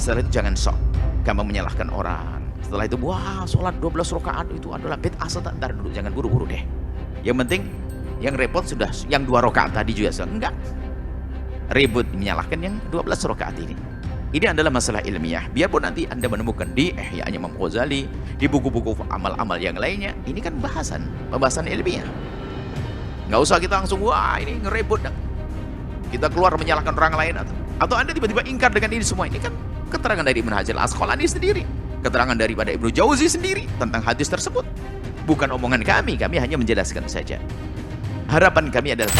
Setelah itu jangan sok gampang menyalahkan orang. Setelah itu, wah sholat 12 rakaat itu adalah bid'ah. Ntar dulu, jangan buru-buru deh. Yang penting yang repot sudah yang 2 rakaat tadi juga. Enggak ribut menyalahkan yang 12 rakaat ini. Ini adalah masalah ilmiah. Biarpun nanti Anda menemukan di Ihya Imam Ghazali, di buku-buku amal-amal yang lainnya, ini kan pembahasan ilmiah. Nggak usah kita langsung, wah ini ngerebut. Kita keluar menyalahkan orang lain. Atau Anda tiba-tiba ingkar dengan ini semua. Ini kan keterangan dari Ibnu Hajar Al-Asqalani sendiri. Keterangan daripada Ibnu Jauzi sendiri tentang hadis tersebut. Bukan omongan kami hanya menjelaskan saja. Harapan kami adalah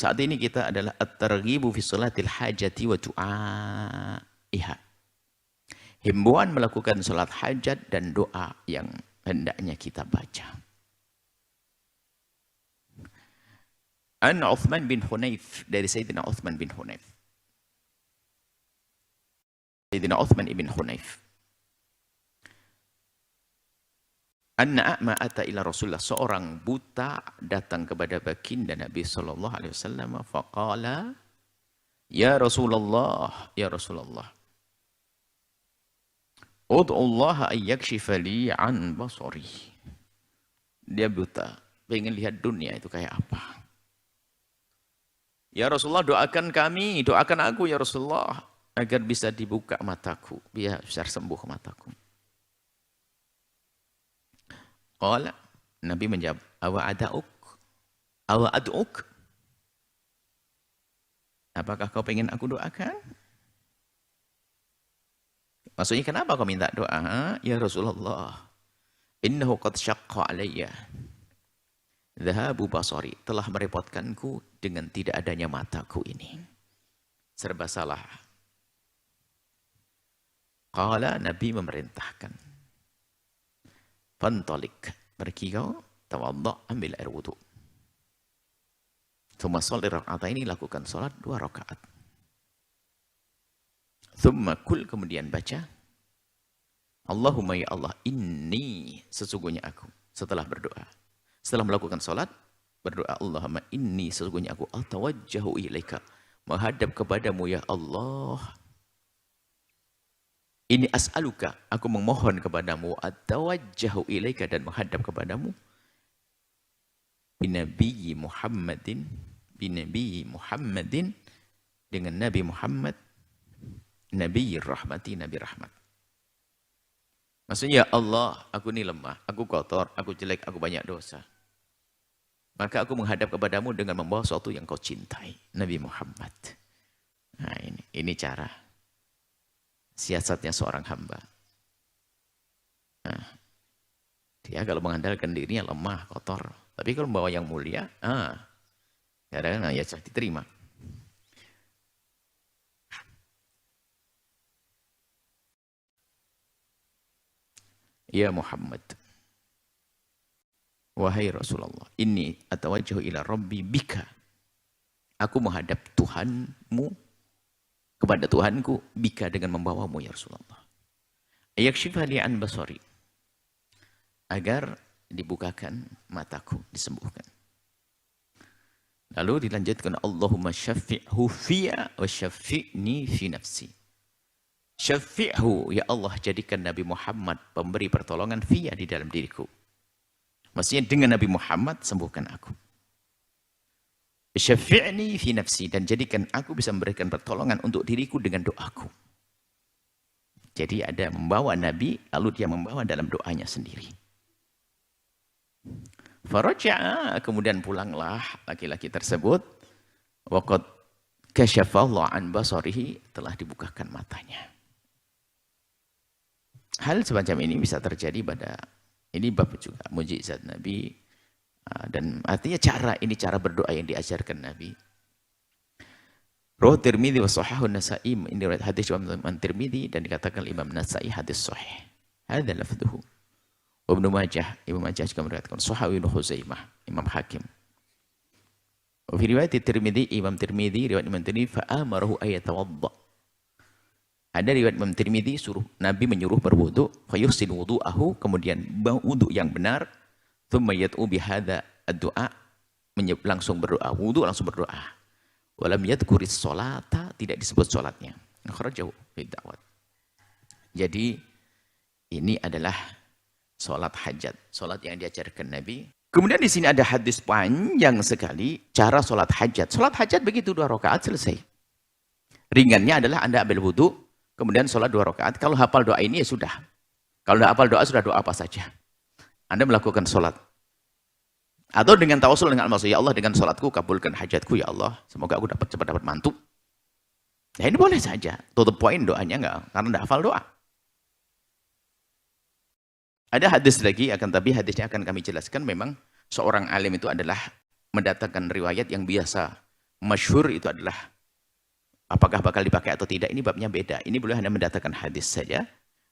saat ini kita adalah at-targhibu fi sholatil hajati wa du'aiha. Himbauan melakukan sholat hajat dan doa yang hendaknya kita baca. An Uthman bin Hunayf, dari Sayyidina Uthman bin Hunayf. Sayyidina Uthman ibn Hunayf. Anna a'ma ata ila Rasulullah, seorang buta datang kepada baginda Nabi sallallahu alaihi wasallam, faqala, ya Rasulullah, ya Rasulullah, ud'u Allah an yakshifa li an basari. Dia buta, pengen lihat dunia itu kayak apa. Ya Rasulullah, doakan kami, doakan aku ya Rasulullah, agar bisa dibuka mataku, biar bisa sembuh mataku. Qala, Nabi menjawab, awa ad'uk. Apakah kau pengen aku doakan? Maksudnya kenapa kau minta doa? Ya Rasulullah, innahu qad syaqqa alayya dhahabu basari, telah merepotkanku dengan tidak adanya mataku ini. Serba salah. Qala, Nabi memerintahkan, fantolik, pergi kau, tawadda, ambil air wudu. Thumma sholli raka'atayn, ini lakukan salat 2 rakaat. Thumma kul, kemudian baca, Allahumma ya Allah, inni, sesungguhnya aku, setelah berdoa. Setelah melakukan salat, berdoa, Allahumma inni, sesungguhnya aku, atawajjahu ilaika, menghadap kepadamu ya Allah. Ini as'aluka, aku memohon kepadamu, atawajjahu ilaika, dan menghadap kepadamu, binabiyyi Muhammadin, dengan Nabi Muhammad, Nabi rahmati, Nabi rahmat. Maksudnya, ya Allah, aku ini lemah, aku kotor, aku jelek, aku banyak dosa. Maka aku menghadap kepadamu dengan membawa sesuatu yang kau cintai, Nabi Muhammad. Nah ini cara siasatnya seorang hamba. Nah, dia kalau mengandalkan dirinya lemah, kotor. Tapi kalau membawa yang mulia, kadang-kadang ya diterima. Ya Muhammad, wahai Rasulullah, inni atawajjahu ila Rabbi bika. Aku menghadap Tuhanmu, kepada Tuhanku, bika, dengan membawamu ya Rasulullah. Yakshifa li an basari, agar dibukakan mataku, disembuhkan. Lalu dilanjutkan, Allahumma syafi'hu fiyya wa syafi'ni fi nafsi. Syafi'hu, ya Allah, jadikan Nabi Muhammad pemberi pertolongan fiyya, di dalam diriku. Maksudnya dengan Nabi Muhammad sembuhkan aku. Syafi'ni fi nafsi, dan jadikan aku bisa memberikan pertolongan untuk diriku dengan doaku. Jadi ada membawa Nabi, lalu dia membawa dalam doanya sendiri. Faraja'a, kemudian pulanglah laki-laki tersebut. Waqad kasyafallahu an basarihi, telah dibukakan matanya. Hal semacam ini bisa terjadi pada, ini bab juga mujizat Nabi. Dan artinya cara berdoa yang diajarkan Nabi. Rawahu Tirmidzi wa sahahu Nasa'i, ini riwayat hadis Imam Tirmidzi dan dikatakan Imam Nasa'i hadis sahih. Hadza lafdhuhu. Wa Ibnu Majah, Imam Majah juga meriwayatkan, sahawi Ibnu Khuzaimah, Imam Hakim. Wa fi riwayat Tirmidzi, Imam Tirmidzi, riwayat Imam Tirmidzi, fa amarahu ayatawadda. Ada riwayat Imam Tirmidzi, Nabi menyuruh berwudu, fa yuhsin wudu'ahu, kemudian wudu yang benar. Thumma yad'u bihadza ad-du'a, langsung berdoa, wudu langsung berdoa. Walam yadhkuris sholata, tidak disebut sholatnya. Akhrajahu fi da'wat. Jadi ini adalah sholat hajat, sholat yang diajarkan Nabi. Kemudian di sini ada hadis panjang sekali cara sholat hajat. Sholat hajat begitu 2 rakaat selesai. Ringannya adalah Anda ambil wudu, kemudian sholat 2 rakaat. Kalau hafal doa ini ya sudah. Kalau tidak hafal doa sudah doa apa saja. Anda melakukan sholat. Atau dengan tawasul dengan al-maksud, ya Allah dengan sholatku kabulkan hajatku ya Allah. Semoga aku cepat dapat mantu. Ya ini boleh saja. To the point doanya enggak, karena tidak hafal doa. Ada hadis lagi, tapi hadisnya akan kami jelaskan. Memang seorang alim itu adalah mendatangkan riwayat yang biasa. Masyhur itu adalah apakah bakal dipakai atau tidak, ini babnya beda. Ini boleh hanya mendatangkan hadis saja.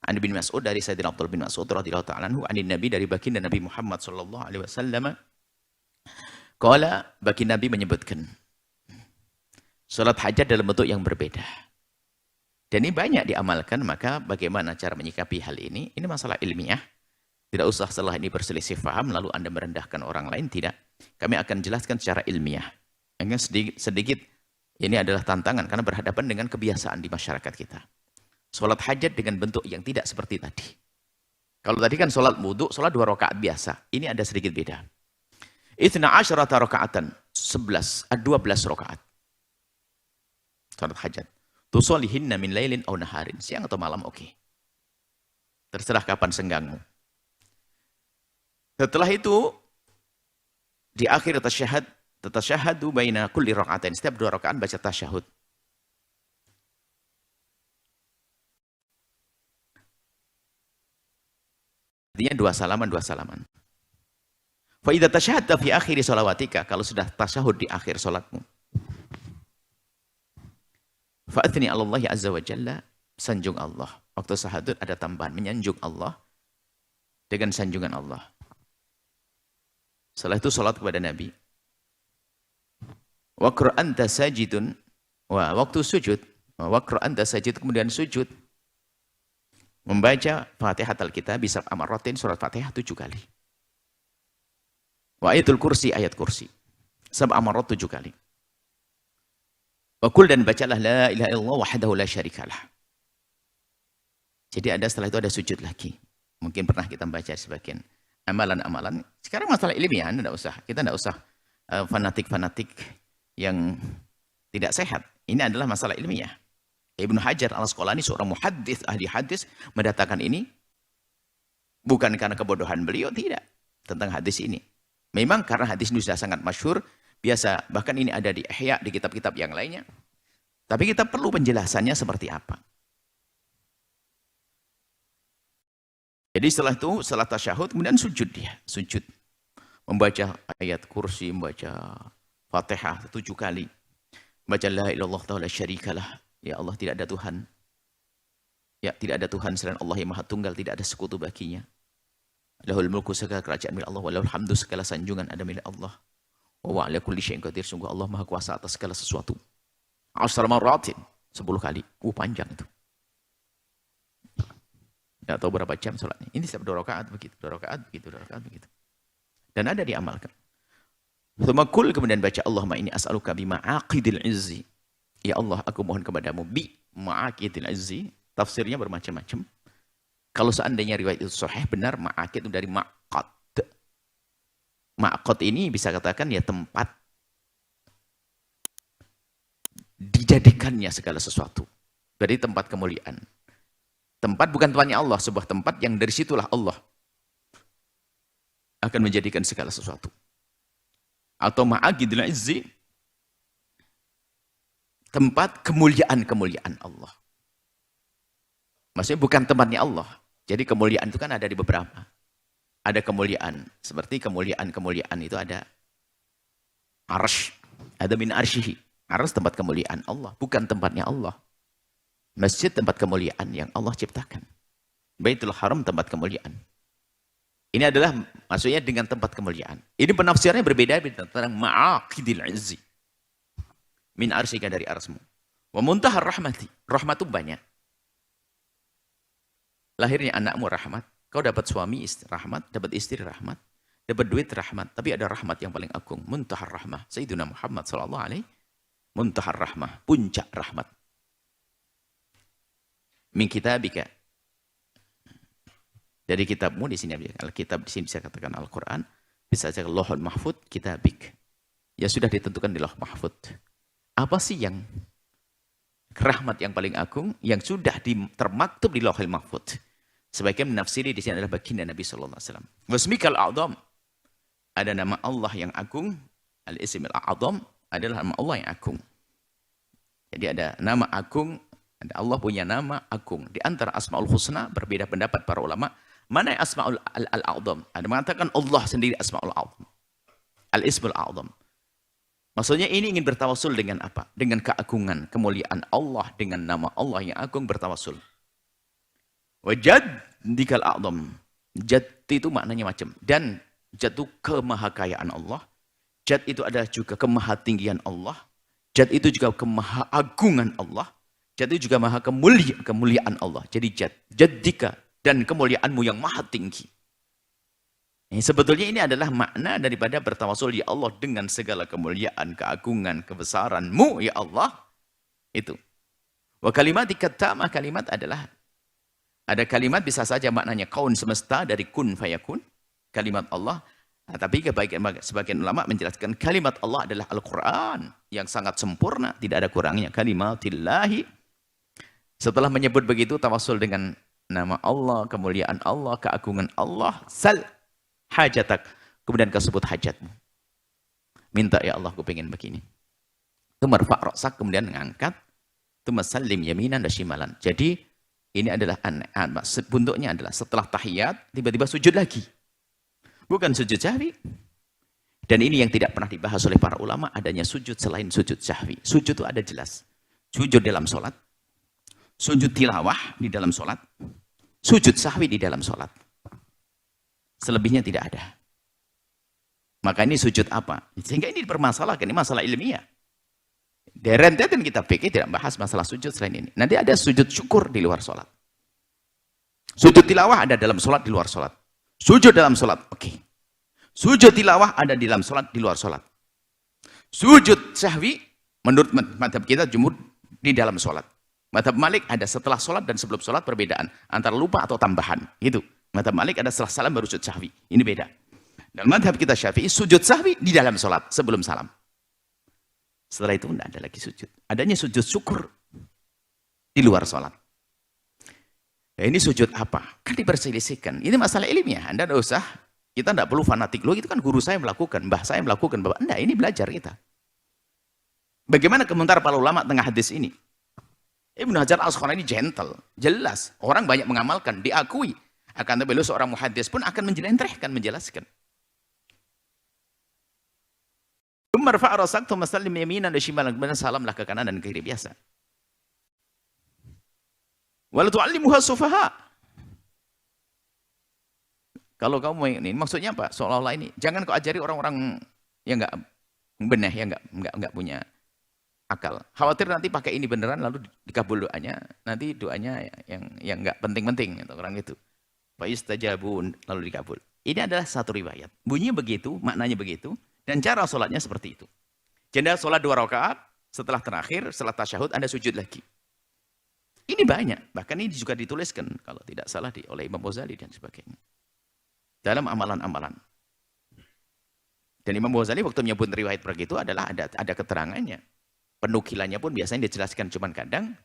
An bin Mas'ud dari Sayyidina Abdullah bin Mas'ud radhiyallahu ta'ala anhu, anin Nabi dari baginda Nabi Muhammad sallallahu alaihi wasallam. Qala, baginda Nabi menyebutkan salat hajat dalam bentuk yang berbeda. Dan ini banyak diamalkan, maka bagaimana cara menyikapi hal ini? Ini masalah ilmiah. Tidak usah setelah ini berselisih faham, lalu Anda merendahkan orang lain, tidak. Kami akan jelaskan secara ilmiah. Hanya sedikit, ini adalah tantangan, karena berhadapan dengan kebiasaan di masyarakat kita. Sholat hajat dengan bentuk yang tidak seperti tadi. Kalau tadi kan sholat wudu, sholat 2 rakaat biasa. Ini ada sedikit beda. Itsna asyarata rakaatan, 12 rakaat. Sholat hajat. Tusollihinna min lailin aw naharin. Siang atau malam, oke. Terserah kapan senggangmu. Setelah itu, di akhir tasyahadu baina kulli raka'atain. Setiap 2 rakaat baca tasyahud. Artinya 2 salaman. Fa idza tasyahadta fi akhiri shalawatika, kalau sudah tasyahud di akhir salatmu. Fa athni 'ala Allah azza wa jalla, sanjung Allah. Waktu sahadut ada tambahan, menyanjung Allah dengan sanjungan Allah. Setelah itu salat kepada Nabi. Wa qur'anta sajidun, waktu sujud, wa qur'anta sajid, kemudian sujud. Membaca Fatihatul Kitab bisa amaratin, surat Fatihah 7 kali. Wa ayatul kursi, ayat kursi. Amarat 7 kali. Wa qul, dan bacalah la ilaha illallah wahdahu la syarikalah. Jadi setelah itu ada sujud lagi. Mungkin pernah kita baca sebagian amalan-amalan. Sekarang masalah ilmiah, kita tidak usah fanatik-fanatik yang tidak sehat. Ini adalah masalah ilmiah. Ibnu Hajar al-Asqalani, seorang muhaddits, ahli hadis, mendatangkan ini bukan karena kebodohan beliau, tidak, tentang hadis ini. Memang karena hadis ini sudah sangat masyhur, biasa, bahkan ini ada di Ihya, di kitab-kitab yang lainnya. Tapi kita perlu penjelasannya seperti apa. Jadi setelah tasyahud, kemudian sujud dia. Sujud. Membaca ayat kursi, membaca Fatihah 7 kali. Baca la ilallah ta'ala syarikalah. Ya Allah, tidak ada Tuhan. Ya, tidak ada Tuhan selain Allah yang maha tunggal, tidak ada sekutu baginya. Lahul mulku, segala kerajaan milik Allah, walahul hamdu, segala sanjungan ada milik Allah. Wa ala kulli syai'in qadir, sungguh Allah maha kuasa atas segala sesuatu. 10 maratin, 10 kali. Panjang itu. Tidak tahu berapa jam sholatnya. Ini setiap 2 rakaat begitu, 2 rakaat begitu, 2 rakaat begitu. Dan ada diamalkan. Tsumma kemudian baca Allahumma inni as'aluka bima'aqidil izzi. Ya Allah, aku mohon kepadamu bi ma'aqidil izzi. Tafsirnya bermacam-macam. Kalau seandainya riwayat itu sahih, benar, ma'aqid itu dari ma'qad. Ma'qad ini bisa katakan ya tempat dijadikannya segala sesuatu. Dari tempat kemuliaan. Tempat bukan tempatnya Allah, sebuah tempat yang dari situlah Allah akan menjadikan segala sesuatu. Atau ma'aqidil izzi, tempat kemuliaan-kemuliaan Allah. Maksudnya bukan tempatnya Allah. Jadi kemuliaan itu kan ada di beberapa. Ada kemuliaan, seperti kemuliaan-kemuliaan itu ada arsy, ada min arsyihi. Arsy tempat kemuliaan Allah, bukan tempatnya Allah. Masjid tempat kemuliaan yang Allah ciptakan. Baitul Haram tempat kemuliaan. Ini adalah maksudnya dengan tempat kemuliaan. Ini penafsirannya berbeda tentang ma'aqidil izzi. Min arsika, dari arsmu. Wa muntahar rahmati. Rahmat itu banyak. Lahirnya anakmu rahmat. Kau dapat suami rahmat, dapat istri rahmat. dapat duit rahmat, tapi ada rahmat yang paling agung, muntahar rahmah. Sayyidina Muhammad sallallahu alaihi muntahar rahmah, puncak rahmat. Min kitabika. Dari kitabmu di sini, Alkitab di sini bisa katakan Al-Qur'an, bisa saja Lauhul Mahfuz, kitabik. Ya sudah ditentukan di Lauh Mahfuz. Apa sih yang rahmat yang paling agung yang sudah termaktub di Lauhul Mahfuz? Sebagian menafsiri di sini adalah baginda Nabi sallallahu alaihi wasallam. Wasmikal a'zam. Ada nama Allah yang agung, al-ismil a'zam adalah nama Allah yang agung. Jadi ada nama agung, ada Allah punya nama agung. Di antara Asmaul Husna berbeda pendapat para ulama, mana yang Asmaul al-a'zam? Ada mengatakan Allah sendiri Asmaul a'zam. Al-ismul a'zam. Maksudnya ini ingin bertawasul dengan apa? Dengan keagungan, kemuliaan Allah, dengan nama Allah yang agung bertawasul. Wajad dikal a'zam. Jad itu maknanya macam. Dan jad itu kemahakayaan Allah. Jad itu adalah juga kemahatinggian Allah. Jad itu juga kemahaagungan Allah. Jad itu juga maha kemuliaan Allah. Jadi jad. Jaddika. Dan kemuliaanmu yang maha tinggi. Sebetulnya ini adalah makna daripada bertawasul ya Allah dengan segala kemuliaan, keagungan, kebesaranmu ya Allah. Itu. Wa kalimat tamah, kalimat adalah ada kalimat bisa saja maknanya kaun semesta dari kun fayakun. Kalimat Allah. Nah, tapi sebagian ulama menjelaskan kalimat Allah adalah Al-Quran yang sangat sempurna, tidak ada kurangnya. Kalimatillahi. Setelah menyebut begitu, tawasul dengan nama Allah, kemuliaan Allah, keagungan Allah. Sal hajatak. Kemudian kau sebut hajatmu. Minta ya Allah, aku pengen begini. Tumarfa' ra'sak, kemudian mengangkat. Tumasallim yaminan dan shimalan. Jadi, ini adalah bentuknya adalah setelah tahiyat, tiba-tiba sujud lagi. Bukan sujud sahwi. Dan ini yang tidak pernah dibahas oleh para ulama, adanya sujud selain sujud sahwi. Sujud itu ada jelas. Sujud dalam sholat. Sujud tilawah di dalam sholat. Sujud sahwi di dalam sholat. Selebihnya tidak ada. Maka ini sujud apa? Sehingga ini dipermasalahkan, ini masalah ilmiah. Di rentetan kitab fikih tidak bahas masalah sujud selain ini. Nanti ada sujud syukur di luar sholat. Sujud tilawah ada dalam sholat, di luar sholat. Sujud dalam sholat, oke. Sujud tilawah ada di dalam sholat, di luar sholat. Sujud sahwi, menurut madhab kita jumhur di dalam sholat. Madhab Malik ada setelah sholat dan sebelum sholat perbedaan. Antara lupa atau tambahan. Itu. Madhab Malik ada setelah salam baru sujud sahwi. Ini beda. Dan madhab kita Syafi'i, sujud sahwi di dalam sholat, sebelum salam. Setelah itu tidak ada lagi sujud. Adanya sujud syukur di luar sholat. Nah, ini sujud apa? Kan diperselisihkan. Ini masalah ilmiah. Anda tidak usah, kita tidak perlu fanatik. Loh, itu kan guru saya melakukan, mbah saya melakukan. Bapak. Enggak, ini belajar kita. Bagaimana komentar para ulama tengah hadis ini? Ibnu Hajar Al-Asqalani gentle. Jelas. Orang banyak mengamalkan, diakui. Akan tapi seorang muhaddis pun akan menjelaskan. Marfa' rasak tu masallim yaminan dan shimalan, kemudian salamlah ke kanan dan ke kiri biasa. Wala tu'allimuha sufaha. Kalau kamu ini maksudnya apa? Seolah-olah ini jangan kau ajari orang-orang yang enggak benar, yang enggak punya akal. Khawatir nanti pakai ini beneran lalu dikabul doanya, nanti doanya yang enggak penting-penting gitu, orang itu. Fa istajabun lalu dikabul. Ini adalah satu riwayat. Bunyinya begitu, maknanya begitu. Dan cara sholatnya seperti itu. Jadi sholat 2 rakaat, setelah terakhir, setelah tasyahud, Anda sujud lagi. Ini banyak. Bahkan ini juga dituliskan, kalau tidak salah, oleh Imam Ghazali dan sebagainya. Dalam amalan-amalan. Dan Imam Ghazali waktu menyebut riwayat begitu adalah ada keterangannya. Penukilannya pun biasanya dijelaskan, cuman kadang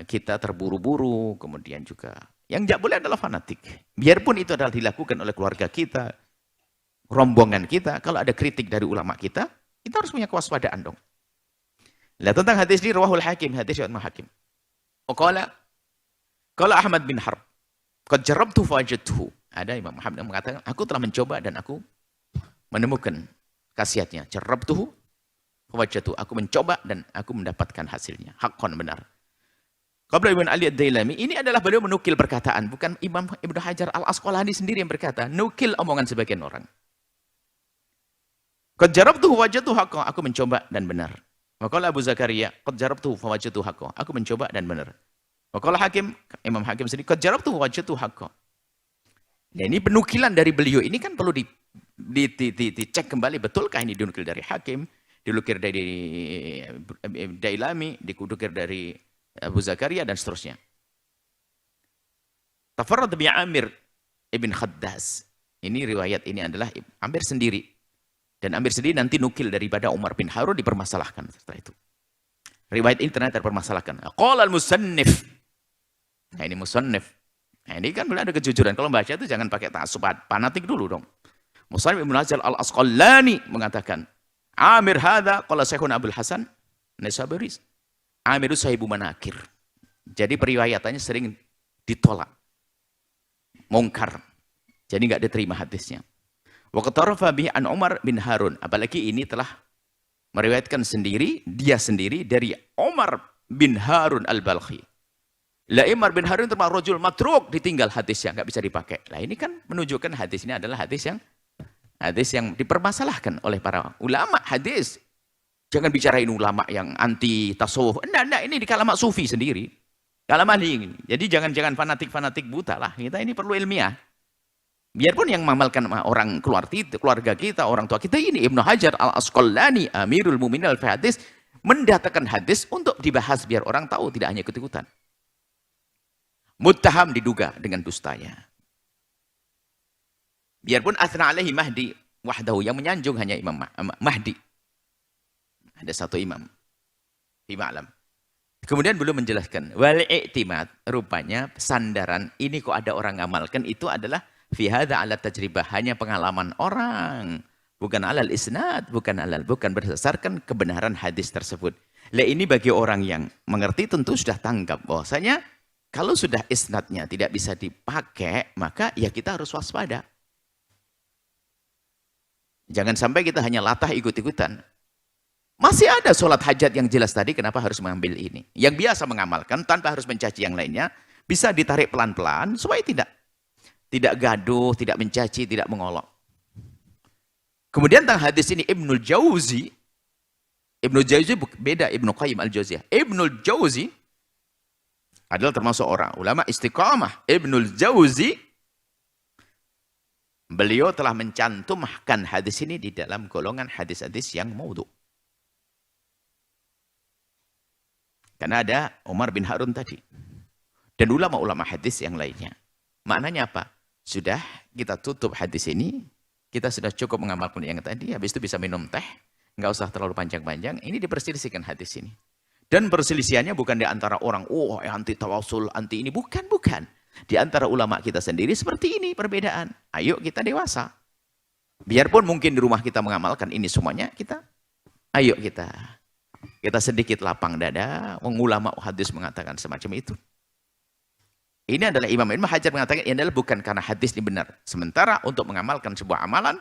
kita terburu-buru, kemudian juga. Yang tidak boleh adalah fanatik. Biarpun itu adalah dilakukan oleh keluarga kita, rombongan kita, kalau ada kritik dari ulama kita harus punya kewaspadaan dong. Lihat tentang hadis ini, rawahul Hakim, hadis Imam Hakim. Qala Ahmad bin Harb, qad jarabtu fawajadtuhu. Ada Imam Muhammad yang mengatakan, aku telah mencoba dan aku menemukan khasiatnya. Jarabtuhu fawajadtuhu. Aku mencoba dan aku mendapatkan hasilnya. Haqqan, benar. Qabla Ibn Ali Ad-Dailami, ini adalah beliau menukil perkataan, bukan Imam Ibnu Hajar Al-Asqalani sendiri yang berkata, nukil omongan sebagian orang. Qad jarabtuhu fawajadtuhu haqqan. Aku mencoba dan benar. Waqala Abu Zakaria, qad jarabtuhu fawajadtuhu haqqan. Aku mencoba dan benar. Waqala Hakim, Imam Hakim sendiri, qad jarabtuhu fawajadtuhu haqqan. Nah, ini penukilan dari beliau ini kan perlu dicek kembali betulkah ini dinukil dari Hakim, dinukil dari Dailami, dinukil dari Abu Zakaria dan seterusnya. Tafarrad bi Amir ibn Khaddas. Ini riwayat ini adalah Amir sendiri. Dan Amir sendiri nanti nukil daripada Umar bin Harun dipermasalahkan setelah itu. Riwayat ini ternyata dipermasalahkan. Qala al-musannif. Nah ini musannif. Nah ini kan boleh ada kejujuran. Kalau baca itu jangan pakai ta'assub fanatik dulu dong. Musannif Ibnu Hajar al-Asqalani mengatakan, Amir hadza qala Syekhuna Abdul Hasan Naisaburi. Amir itu sahibu manakir. Jadi periwayatannya sering ditolak. Mungkar. Jadi enggak diterima hadisnya. Wa qatarafa bihi an Umar bin Harun. Apalagi ini telah meriwayatkan sendiri, dia sendiri dari Umar bin Harun al-Balkhi. La Umar bin Harun termasuk rajul matruk, ditinggal hadisnya, enggak bisa dipakai. Lah ini kan menunjukkan hadis ini adalah hadis yang dipermasalahkan oleh para ulama hadis. Jangan bicarain ulama yang anti tasawuf. Enggak, ini di kalangan sufi sendiri. Kalangan ini. Jadi jangan fanatik-fanatik buta lah. Kita ini perlu ilmiah. Biarpun yang mengamalkan orang keluarga kita, orang tua kita ini Ibnu Hajar al-Asqalani, Amirul Mukminin al-Hadis, mendatangkan hadis untuk dibahas biar orang tahu, tidak hanya ikut-ikutan. Muttaham diduga dengan dustanya. Biarpun athna alaihi Mahdi wahdahu, yang menyanjung hanya Imam Mahdi. Ada satu imam. Di ma'lam. Kemudian belum menjelaskan. Wal i'timad, rupanya sandaran ini kok ada orang ngamalkan itu adalah fi hadza ala tajribah, hanya pengalaman orang, bukan alal isnad, bukan berdasarkan kebenaran hadis tersebut. Lah ini bagi orang yang mengerti tentu sudah tangkap bahwasanya kalau sudah isnadnya tidak bisa dipakai, maka ya kita harus waspada. Jangan sampai kita hanya latah ikut-ikutan. Masih ada sholat hajat yang jelas tadi, kenapa harus mengambil ini? Yang biasa mengamalkan tanpa harus mencaci yang lainnya, bisa ditarik pelan-pelan supaya tidak gaduh, tidak mencaci, tidak mengolok. Kemudian tentang hadis ini Ibnul Jauzi beda Ibnu Qayyim al-Jauziyah. Ibnul Jauzi adalah termasuk orang ulama istiqamah. Ibnul Jauzi, beliau telah mencantumkan hadis ini di dalam golongan hadis-hadis yang maudhu. Karena ada Umar bin Harun tadi. Dan ulama-ulama hadis yang lainnya. Maknanya apa? Sudah kita tutup hadis ini, kita sudah cukup mengamalkan yang tadi, habis itu bisa minum teh, nggak usah terlalu panjang-panjang. Ini diperselisihkan hadis ini. Dan perselisihannya bukan di antara orang, anti tawasul, anti ini. Bukan. Di antara ulama kita sendiri seperti ini perbedaan. Ayo kita dewasa. Biarpun mungkin di rumah kita mengamalkan ini semuanya, ayo kita sedikit lapang dada. Ulama hadis mengatakan semacam itu. Ini adalah Imam Ibnu Hajar mengatakan ini adalah bukan karena hadis ini benar. Sementara untuk mengamalkan sebuah amalan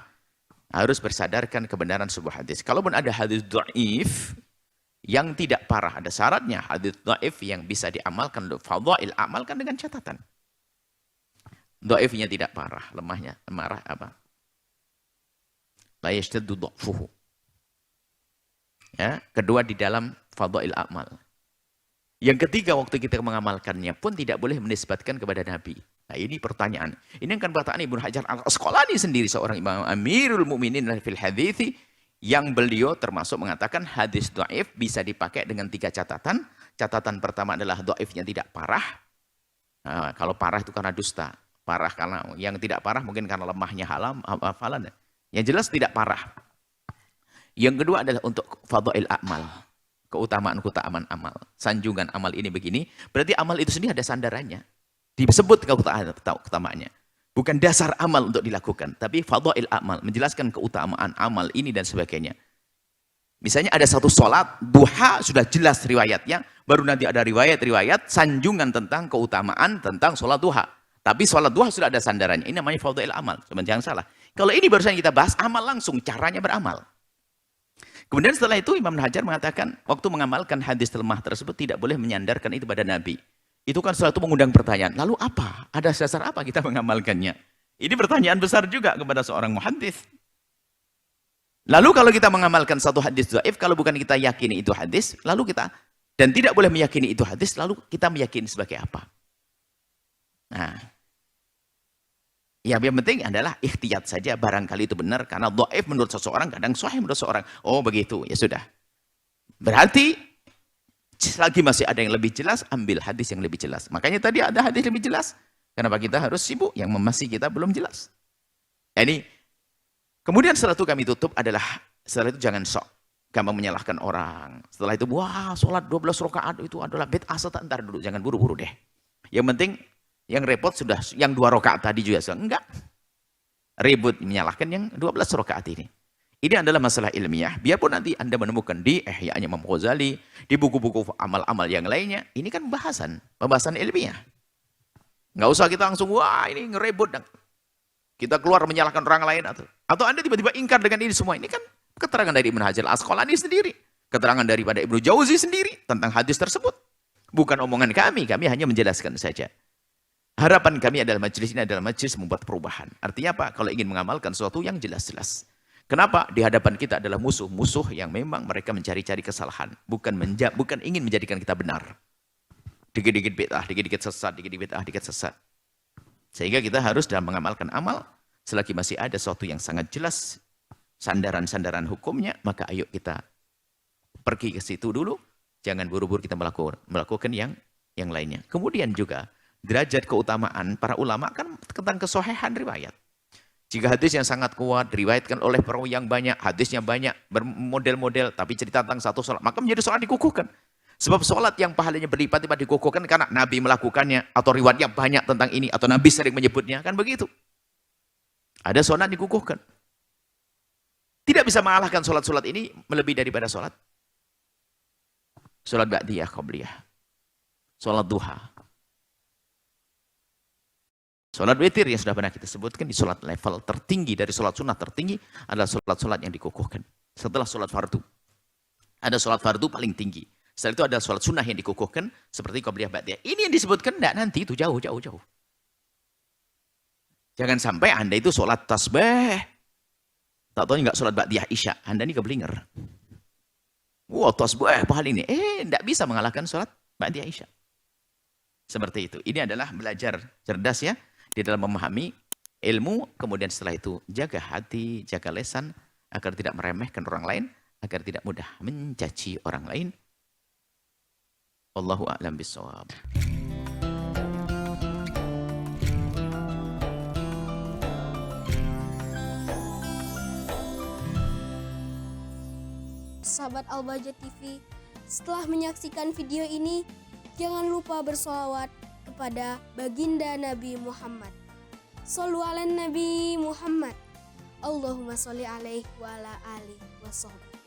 harus bersadarkan kebenaran sebuah hadis. Kalaupun ada hadis dhaif yang tidak parah, ada syaratnya. Hadis dhaif yang bisa diamalkan untuk fadhail, amalkan dengan catatan. Dhaifnya tidak parah, lemahnya marah apa? La yashtaddu dha'fuhu. Ya, kedua di dalam fadhail amal. Yang ketiga, waktu kita mengamalkannya pun tidak boleh menisbatkan kepada Nabi. Nah ini pertanyaan. Ini akan pertanyaan Ibnu Hajar al-Asqalani sendiri, seorang imam Amirul Mukminin fil hadithi, yang beliau termasuk mengatakan hadis dhaif bisa dipakai dengan 3 catatan. Catatan pertama adalah dhaifnya tidak parah. Nah, kalau parah itu karena dusta. Parah karena yang tidak parah mungkin karena lemahnya hafalan. Yang jelas tidak parah. Yang kedua adalah untuk fadhail amal. Keutamaan amal. Sanjungan amal ini begini. Berarti amal itu sendiri ada sandarannya. Disebut keutamaannya. Bukan dasar amal untuk dilakukan. Tapi fadhail amal. Menjelaskan keutamaan amal ini dan sebagainya. Misalnya ada satu sholat. Duha sudah jelas riwayatnya. Baru nanti ada riwayat-riwayat. Sanjungan tentang keutamaan tentang sholat duha. Tapi sholat duha sudah ada sandarannya. Ini namanya fadhail amal. Jangan salah. Kalau ini barusan kita bahas amal langsung. Caranya beramal. Kemudian setelah itu Imam Hajar mengatakan waktu mengamalkan hadis lemah tersebut tidak boleh menyandarkan itu pada Nabi. Itu kan setelah itu mengundang pertanyaan. Lalu apa? Ada dasar apa kita mengamalkannya? Ini pertanyaan besar juga kepada seorang muhaddits. Lalu kalau kita mengamalkan satu hadis dhaif, kalau bukan kita yakini itu hadis, lalu kita dan tidak boleh meyakini itu hadis, lalu kita meyakini sebagai apa? Nah, Ya yang penting adalah ikhtiyat saja, barangkali itu benar, karena dhaif menurut seseorang, kadang sahih menurut seseorang. Oh begitu, ya sudah. Berarti selagi masih ada yang lebih jelas, ambil hadis yang lebih jelas. Makanya tadi ada hadis lebih jelas. Kenapa kita harus sibuk yang masih kita belum jelas? Ini kemudian setelah itu kami tutup adalah, setelah itu jangan sok kamu menyalahkan orang. Setelah itu, wah sholat 12 rakaat itu adalah bid'ah, ntar dulu, jangan buru-buru deh. Yang penting yang repot sudah yang 2 rakaat tadi juga. Enggak. Ribut menyalahkan yang 12 rakaat ini. Ini adalah masalah ilmiah. Biarpun nanti Anda menemukan di Ihya'nya Imam Ghazali, di buku-buku amal-amal yang lainnya, ini kan pembahasan ilmiah. Nggak usah kita langsung, wah ini ngerebut. Kita keluar menyalahkan orang lain. Atau Anda tiba-tiba ingkar dengan ini semua. Ini kan keterangan dari Ibnu Hajar Al-Asqalani sendiri. Keterangan daripada Ibnu Jauzi sendiri tentang hadis tersebut. Bukan omongan kami hanya menjelaskan saja. Harapan kami adalah majelis ini adalah majelis membuat perubahan. Artinya apa? Kalau ingin mengamalkan sesuatu yang jelas-jelas. Kenapa? Di hadapan kita adalah musuh-musuh yang memang mereka mencari-cari kesalahan. Bukan ingin menjadikan kita benar. Dikit-dikit bid'ah, dikit-dikit sesat, dikit-dikit bid'ah, dikit sesat. Sehingga kita harus dalam mengamalkan amal, selagi masih ada sesuatu yang sangat jelas, sandaran-sandaran hukumnya, maka ayo kita pergi ke situ dulu. Jangan buru-buru kita melakukan yang lainnya. Kemudian juga, derajat keutamaan para ulama kan tentang kesohihan riwayat. Jika hadis yang sangat kuat diriwayatkan oleh perawi yang banyak, hadisnya banyak, bermodel-model, tapi cerita tentang satu sholat, maka menjadi sholat dikukuhkan. Sebab sholat yang pahalanya berlipat-lipat dikukuhkan karena Nabi melakukannya, atau riwayatnya banyak tentang ini, atau Nabi sering menyebutnya, kan begitu. Ada sholat dikukuhkan. Tidak bisa mengalahkan sholat-sholat ini melebihi daripada sholat ba'diyah, qabliyah, sholat duha. Sholat witir yang sudah pernah kita sebutkan, di sholat level tertinggi dari sholat sunnah tertinggi adalah sholat-sholat yang dikukuhkan. Setelah sholat fardu. Ada sholat fardu paling tinggi. Setelah itu ada sholat sunnah yang dikukuhkan seperti qabliyah ba'diyah. Ini yang disebutkan enggak, nanti itu jauh. Jangan sampai Anda itu sholat tasbih. Tak tahu enggak sholat ba'diyah isya. Anda ini keblinger. Wah, tasbih paling ini. Enggak bisa mengalahkan sholat ba'diyah isya. Seperti itu. Ini adalah belajar cerdas ya. Di dalam memahami ilmu, kemudian setelah itu jaga hati, jaga lisan, agar tidak meremehkan orang lain, agar tidak mudah mencaci orang lain. Wallahu a'lam bishawab. Sahabat Al-Bahjah TV, setelah menyaksikan video ini, jangan lupa bersolawat kepada baginda Nabi Muhammad. Shollu ala Nabi Muhammad. Allahumma sholli alaihi wa ala alihi wa sahbihi.